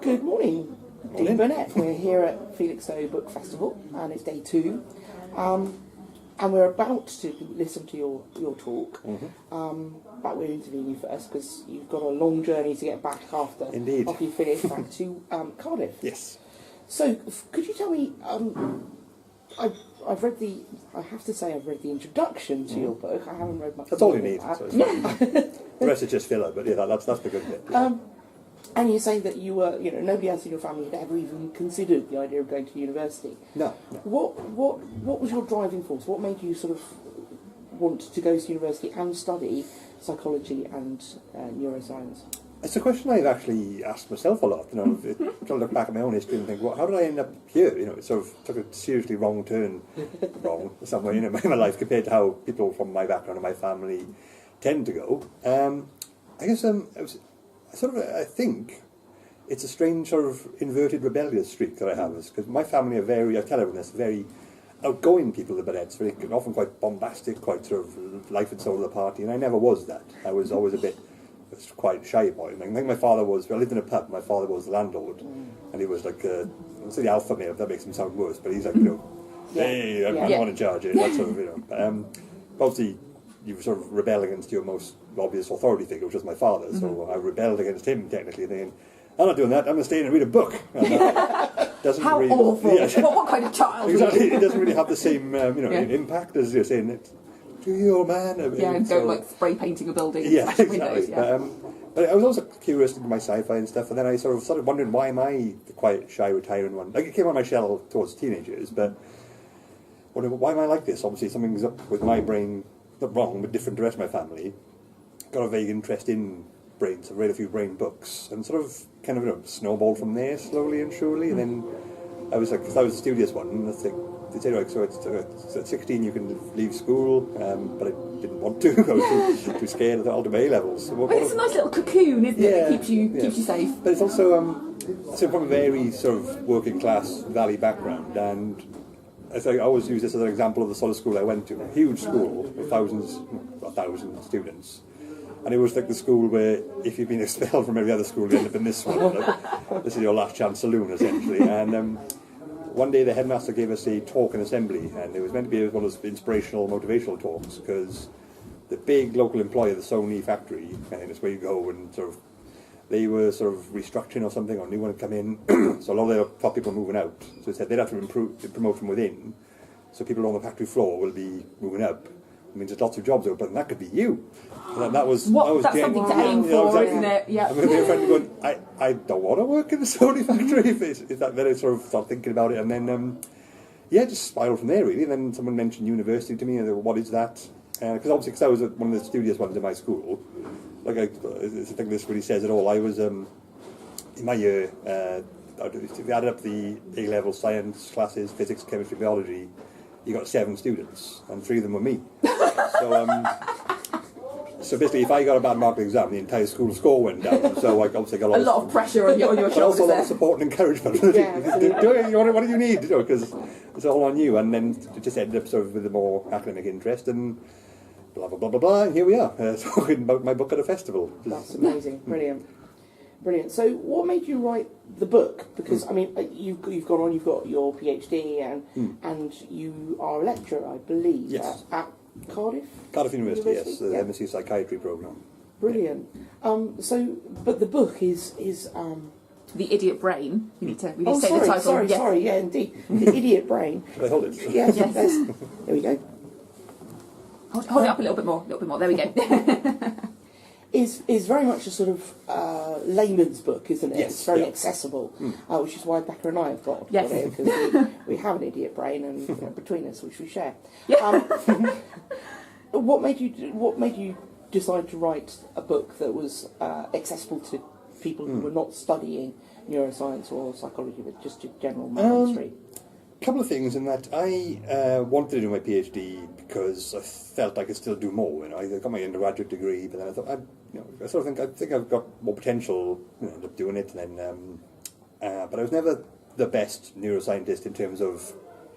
Good morning, Dean Burnett. We're here at Felixstowe Book Festival, and it's day 2. And we're about to listen to your talk, but we're interviewing you first because you've got a long journey to get back after you finish back to Cardiff. Yes. So, could you tell me? I've read the. I have to say, I've read the introduction to your book. I haven't read much. That's all you need. So the rest is just filler, but yeah, that's the good bit. Yeah. And you're saying that you were, nobody else in your family had ever even considered the idea of going to university. No. What was your driving force? What made you sort of want to go to university and study psychology and neuroscience? It's a question I've actually asked myself a lot. Trying to look back at my own history and think, well, how did I end up here? It sort of took a seriously wrong turn, somewhere in my life compared to how people from my background and my family tend to go. I guess I think it's a strange sort of inverted rebellious streak that I have, because my family are I tell everyone this, very outgoing people, the Burnett's, very often quite bombastic, quite sort of life and soul of the party, and I never was that. I was always a bit quite shy boy. I think my father was, I lived in a pub, my father was the landlord, and he was like, I'll say the alpha male, that makes him sound worse, but he's like, hey, I'm the one in charge here, that sort of, obviously, you sort of rebel against your most obvious authority figure, which was my father, so I rebelled against him, technically, thinking, I'm not doing that, I'm going to stay in and read a book. And doesn't How really, awful. What kind of child? Exactly, it doesn't really have the same impact as you're saying, do you, old man? And go like spray painting a building. Yeah, exactly. Windows, But I was also curious into my sci-fi and stuff, and then I sort of started wondering, why am I the quiet, shy, retiring one? Like, it came on my shell towards teenagers, but why am I like this? Obviously, something's up with my brain, not wrong, but different to the rest of my family. Got a vague interest in brains. I've read a few brain books, and sort of kind of snowballed from there slowly and surely. And then I was like, because I was a studious one, and I think they say, like, so it's at 16 you can leave school, but I didn't want to. I was too scared of the ultimate A levels. So it's a nice little cocoon, isn't it? That keeps you safe. But it's also from a very sort of working class valley background, and I always use this as an example of the sort of school I went to. A huge school with thousands students. And it was like the school where if you've been expelled from every other school, you end up in this one. Like, this is your last chance saloon, essentially. And one day the headmaster gave us a talk in assembly, and it was meant to be one of those inspirational, motivational talks, because the big local employer, the Sony factory, I think that's where you go, and they were sort of restructuring or something, or new one had come in, so a lot of their top people were moving out. So they said they'd have to promote from within, so people on the factory floor will be moving up. I mean, there's lots of jobs open, and that could be you. And that's something to aim for, isn't it? Yeah. I remember a friend going, I don't want to work in the Sony factory. If that, then I sort of started thinking about it, and then, just spiraled from there, really. And then someone mentioned university to me, and they were, what is that? Because I was one of the studious ones in my school. Like, I think this really says it all. I was, in my year, if you added up the A-level science classes, physics, chemistry, biology, you got 7 students, and 3 of them were me. So basically, if I got a bad mark in the exam, the entire school score went down. So I obviously got a lot of pressure on your shoulders. But also a lot of support and encouragement. What do you need? Because it's all on you. And then it just ended up sort of with a more academic interest, and blah blah blah blah blah. And here we are talking about my book at a festival. That's amazing, brilliant. So, what made you write the book? Because I mean, you've gone on, you've got your PhD, and you are a lecturer, I believe, yes. at Cardiff University, yes, the MSc Psychiatry programme. Brilliant. But the book is The Idiot Brain. You need to say sorry, the title. Sorry, yeah, indeed, The Idiot Brain. Should I hold it? Yes. There we go. Hold it up a little bit more. There we go. Is very much a sort of layman's book, isn't it? Yes, it's very accessible, which is why Becca and I have got it, because we have an idiot brain, and between us, which we share. What made you decide to write a book that was accessible to people who were not studying neuroscience or psychology, but just to general mainstream? A couple of things in that I wanted to do my PhD because I felt I could still do more. I got my undergraduate degree, but then I thought I think I've got more potential. End up doing it, and then but I was never the best neuroscientist in terms of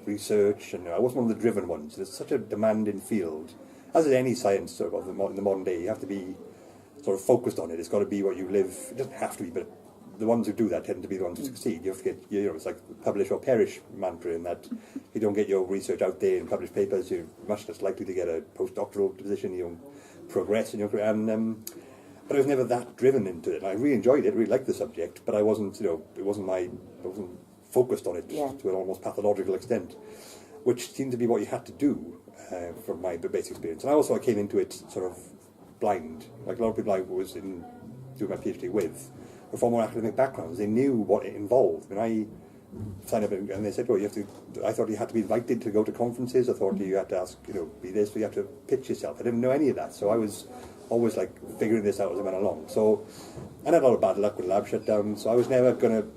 research, and I wasn't one of the driven ones. It's such a demanding field, as is any science in the modern day. You have to be sort of focused on it. It's got to be what you live. It doesn't have to be, but the ones who do that tend to be the ones who succeed. You have to get, it's like the publish or perish mantra, in that if you don't get your research out there and publish papers, you're much less likely to get a postdoctoral position. You don't progress in your career. And but I was never that driven into it. I really enjoyed it, really liked the subject, but I wasn't, I wasn't focused on it to an almost pathological extent, which seemed to be what you had to do from my basic experience. And I came into it sort of blind. Like a lot of people I was doing my PhD with were from more academic backgrounds. They knew what it involved. When I signed up and they said, well, I thought you had to be invited to go to conferences. I thought you had to ask, be this, you had to pitch yourself. I didn't know any of that. So I was always like figuring this out as I went along. So I had a lot of bad luck with lab shutdowns. So I was never going to,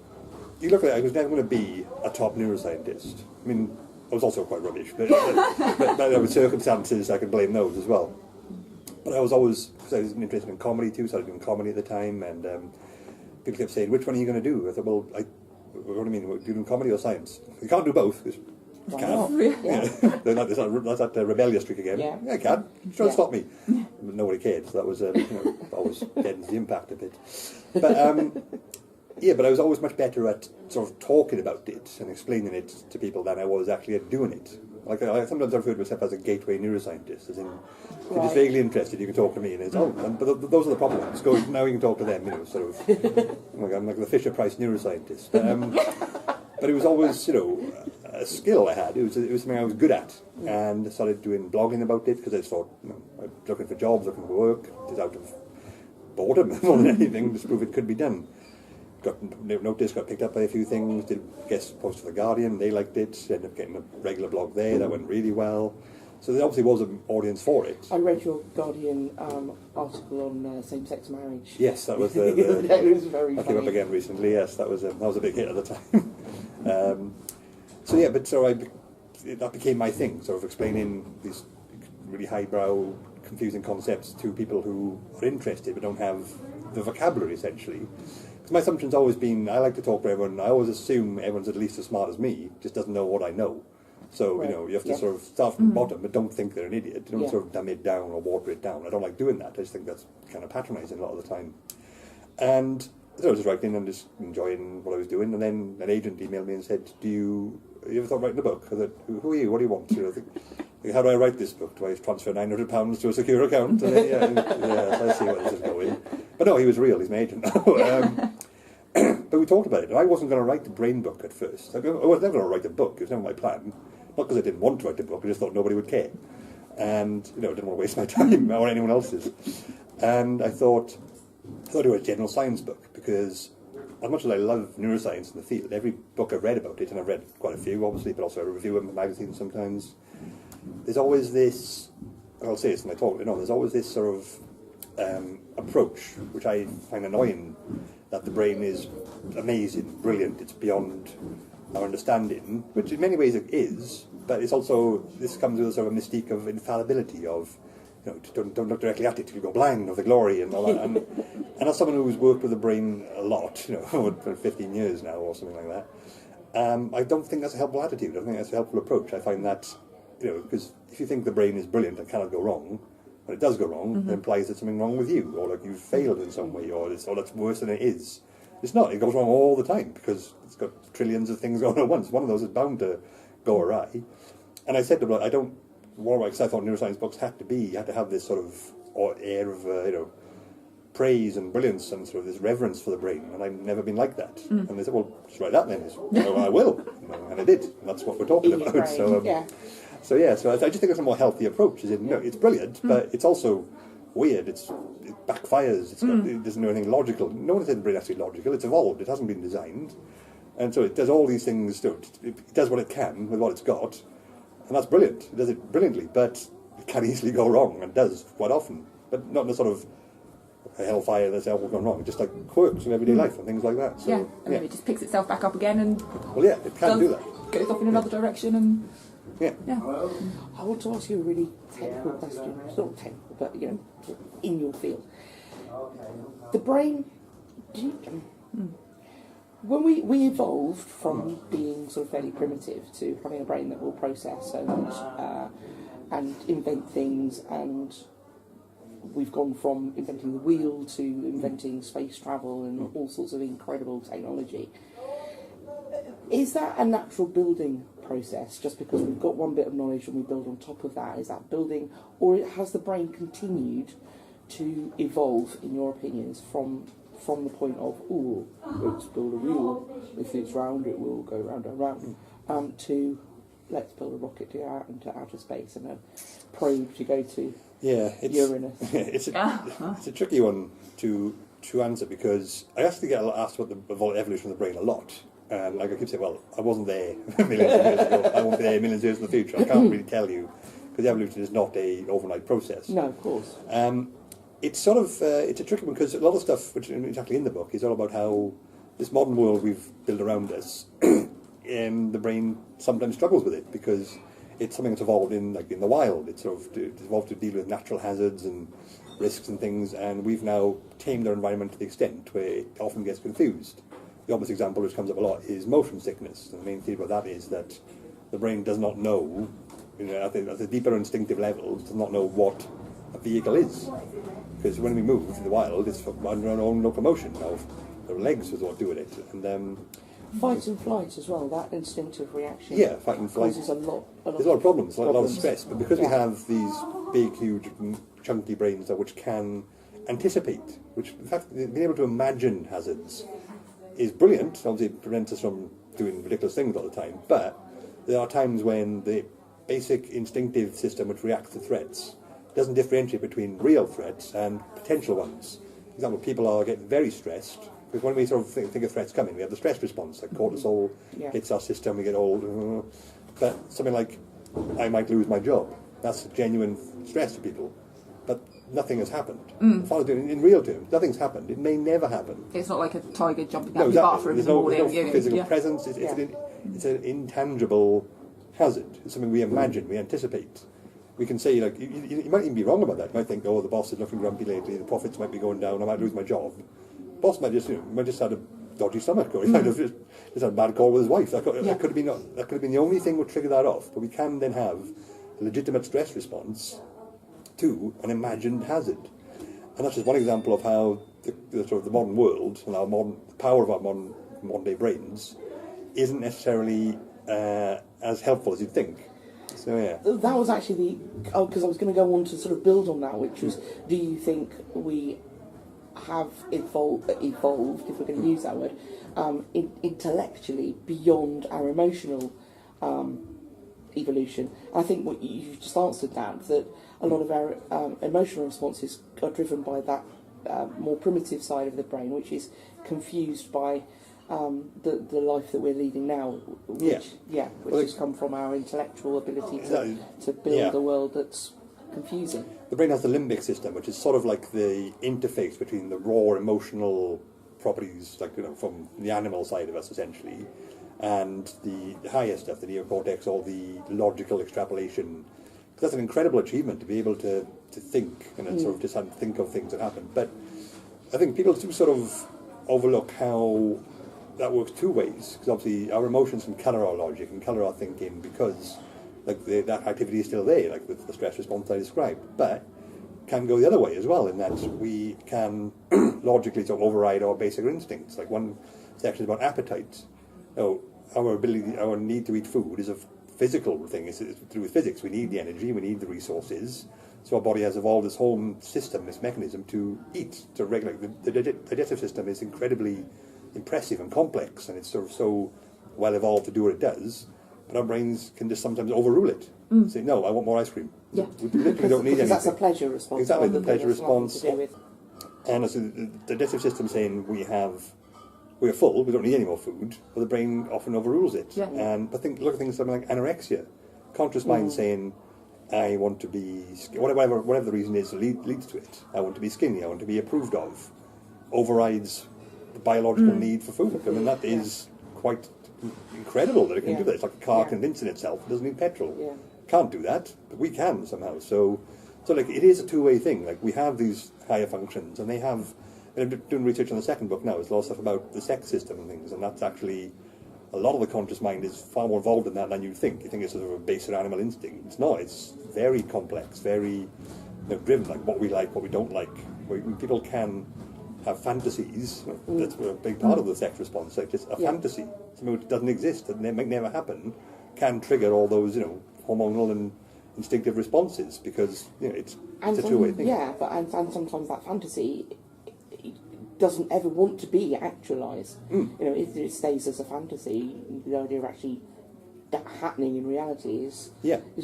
I was never going to be a top neuroscientist. I mean, I was also quite rubbish, but with circumstances I can blame those as well. But I was always, because I was interested in comedy too, so I was doing comedy at the time, and people kept saying, which one are you going to do? I thought, well, what do you mean, are you doing comedy or science? You can't do both, because you can't. Yeah. That's that rebellious trick again. Yeah, I can. You're trying to stop me. But nobody cared, so that was, always deadens the impact a bit. But, but I was always much better at sort of talking about it and explaining it to people than I was actually at doing it. Like sometimes I refer to myself as a gateway neuroscientist, as in, if you're just vaguely interested, you can talk to me, and it's, but those are the problems. Go, now you can talk to them, sort of. I'm like the Fisher-Price neuroscientist. But it was always, a skill I had. It was something I was good at, and I started doing blogging about it, because I just thought, I was looking for jobs, looking for work, just out of boredom more than anything, just to prove it could be done. Got picked up by a few things, did guest post for The Guardian, they liked it, ended up getting a regular blog there, that went really well. So there obviously was an audience for it. I read your Guardian article on same-sex marriage. Yes, that was it was very funny. Came up again recently, yes, that was a big hit at the time. That became my thing, sort of explaining these really highbrow, confusing concepts to people who are interested but don't have the vocabulary, essentially. My assumption's always been, I like to talk to everyone, I always assume everyone's at least as smart as me, just doesn't know what I know. So, you have to sort of start from the bottom, but don't think they're an idiot. You don't sort of dumb it down or water it down. I don't like doing that. I just think that's kind of patronising a lot of the time. And so I was just writing and just enjoying what I was doing, and then an agent emailed me and said, have you ever thought of writing a book? I said, who are you? What do you want? How do I write this book? Do I transfer £900 to a secure account? And then, I see where this is going. But no, he was real, he's my agent. But we talked about it, and I wasn't going to write the brain book at first. I was never going to write a book, it was never my plan. Not because I didn't want to write a book, I just thought nobody would care. And, I didn't want to waste my time, or anyone else's. And I thought I'd do a general science book, because as much as I love neuroscience in the field, every book I've read about it, and I've read quite a few, obviously, but also I review them in magazines sometimes, there's always this, I'll say this in my talk, there's always this sort of approach, which I find annoying, that the brain is amazing, brilliant, it's beyond our understanding, which in many ways it is, but it's also, this comes with a sort of mystique of infallibility, of, don't look directly at it, you'll go blind of the glory and all that. And as someone who's worked with the brain a lot, for 15 years now or something like that, I don't think that's a helpful attitude. I don't think that's a helpful approach. I find that, because if you think the brain is brilliant and cannot go wrong, when it does go wrong, it implies there's something wrong with you, or like you've failed in some way, or it's worse than it is. It's not. It goes wrong all the time, because it's got trillions of things going at once. One of those is bound to go awry. And I said to them, because I thought neuroscience books had to have this sort of air of, praise and brilliance and sort of this reverence for the brain, and I've never been like that. And they said, well, just write that then. I will. And I did. And that's what we're talking about. So I just think it's a more healthy approach. It's brilliant, but it's also weird. It backfires. It doesn't know anything logical. No one said the brain has to be logical. It's evolved. It hasn't been designed. And so it does all these things. It does what it can with what it's got. And that's brilliant. It does it brilliantly, but it can easily go wrong, and does quite often. But not in a sort of hellfire that's all gone wrong, just like quirks in everyday life and things like that. So, and then it just picks itself back up again and... Well, it can do that. Goes off in another direction and... Yeah. I want to ask you a really technical question. It's not technical, but, in your field. The brain... When we evolved from being sort of fairly primitive to having a brain that will process so much and invent things and we've gone from inventing the wheel to inventing space travel and all sorts of incredible technology. Is that a natural building process, just because we've got one bit of knowledge and we build on top of that? Is that building, or has the brain continued to evolve, in your opinions, from the point of, oh, let's build a wheel, if it's round it will go round and round, to let's build a rocket to go out into outer space and a probe to go to Uranus? It's a tricky one to answer, because I actually get asked about the evolution of the brain a lot. And like I keep saying, well, I wasn't there millions of years ago. I won't be there millions of years in the future. I can't really tell you, because evolution is not an overnight process. No, of course. It's sort of it's a tricky one, because a lot of stuff which is actually in the book is all about how this modern world we've built around us, the brain sometimes struggles with it, because it's something that's evolved in the wild. It's evolved to deal with natural hazards and risks and things, and we've now tamed our environment to the extent where it often gets confused. The obvious example which comes up a lot is motion sickness. And the main theory about that is that the brain does not know, at the deeper instinctive levels, does not know what a vehicle is. Because when we move in the wild, it's for our own locomotion. Now, our legs is what do with it. And fight and flight as well, that instinctive reaction. Yeah, fight and flight. Causes a lot There's a lot of problems, a lot of stress. But because we have these big, huge, chunky brains which can anticipate, which in fact, being able to imagine hazards is brilliant. Obviously, it prevents us from doing ridiculous things all the time. But there are times when the basic instinctive system which reacts to threats doesn't differentiate between real threats and potential ones. For example, people are getting very stressed, because when we sort of think of threats coming, we have the stress response, like cortisol hits our system, we get old. But something like, I might lose my job, that's genuine stress to people. But nothing has happened. In real terms, nothing's happened. It may never happen. It's not like a tiger jumping out of your bathroom in the morning. There's no physical presence. It's an intangible hazard. It's something we imagine, we anticipate. We can say, like, you might even be wrong about that. You might think, oh, the boss is looking grumpy lately, the profits might be going down, I might lose my job. The boss might just had a dodgy stomach, or he might have just had a bad call with his wife. That could have been the only thing that would trigger that off. But we can then have a legitimate stress response to an imagined hazard. And that's just one example of how the modern world and the power of our modern day brains isn't necessarily as helpful as you'd think. So yeah. That was actually because I was going to go on to sort of build on that, which was, do you think we have evolved, if we're going to use that word, intellectually beyond our emotional evolution? I think what you just answered that a lot of our emotional responses are driven by that more primitive side of the brain, which is confused by the life that we're leading now, which has come from our intellectual ability to build a world that's confusing. The brain has the limbic system, which is sort of like the interface between the raw emotional properties, from the animal side of us, essentially, and the higher stuff, the neocortex, or the logical extrapolation. That's an incredible achievement, to be able to think and sort of just think of things that happen. But I think people do sort of overlook how that works two ways, because obviously our emotions can colour our logic and colour our thinking, because that activity is still there, like with the stress response I described, but can go the other way as well, in that we can logically sort of override our basic instincts. Like one section is about appetite. Our need to eat food is a physical thing. It's to do with physics. We need the energy, we need the resources. So our body has evolved this whole system, this mechanism to eat, to regulate. The digestive system is incredibly impressive and complex, and it's sort of so well evolved to do what it does. But our brains can just sometimes overrule it. Say, no, I want more ice cream. Yeah. We literally don't need anything. That's a pleasure response. Exactly, the pleasure response. To do with. And it's the digestive system saying we're full, we don't need any more food, but the brain often overrules it. Yeah. But look at things like anorexia. Conscious mind saying, I want to be, whatever the reason is leads to it. I want to be skinny, I want to be approved of. Overrides the biological need for food. I mean, that is quite incredible that it can do that. It's like a car convincing itself it doesn't need petrol. Yeah. Can't do that, but we can somehow. So like, it is a two-way thing. Like, we have these higher functions, and they have. And I'm doing research on the second book now. There's a lot of stuff about the sex system and things, and that's actually a lot of the conscious mind is far more involved in that than you think. You think it's sort of a baser animal instinct. It's not. It's very complex, very driven, like what we like, what we don't like. People can have fantasies. That's a big part of the sex response. Like just a fantasy, something which doesn't exist, that may never happen, can trigger all those hormonal and instinctive responses, because it's a two-way thing. Yeah, but and sometimes that fantasy doesn't ever want to be actualised. If it stays as a fantasy, the idea of actually that happening in reality is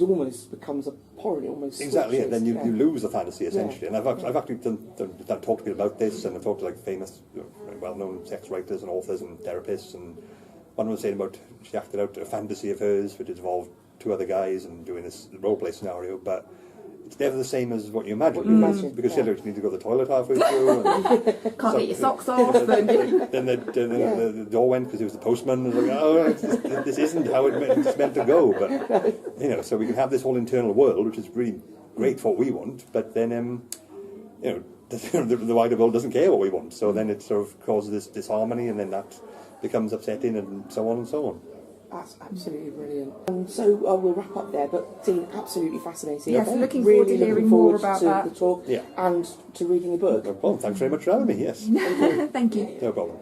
almost becomes abhorrent. Almost exactly. switches. And then you lose the fantasy essentially. And I've actually done talked to people about this, and I've talked to like famous, well-known sex writers and authors and therapists. And one was saying about she acted out a fantasy of hers, which involved 2 other guys and doing this role play scenario, but it's never the same as what you imagine. Because you need to go to the toilet halfway through. And Can't get your socks off. Then the door went because it was the postman. And like, this isn't how it's meant to go. But so we can have this whole internal world, which is really great for what we want. But then the wider world doesn't care what we want. So then it sort of causes this disharmony, and then that becomes upsetting, and so on and so on. That's absolutely brilliant. So we'll wrap up there, but Dean, absolutely fascinating. Yes, looking forward to hearing more about to that. the talk and to reading the book. No problem. Thanks very much for having me. Yes. Thank you. No problem.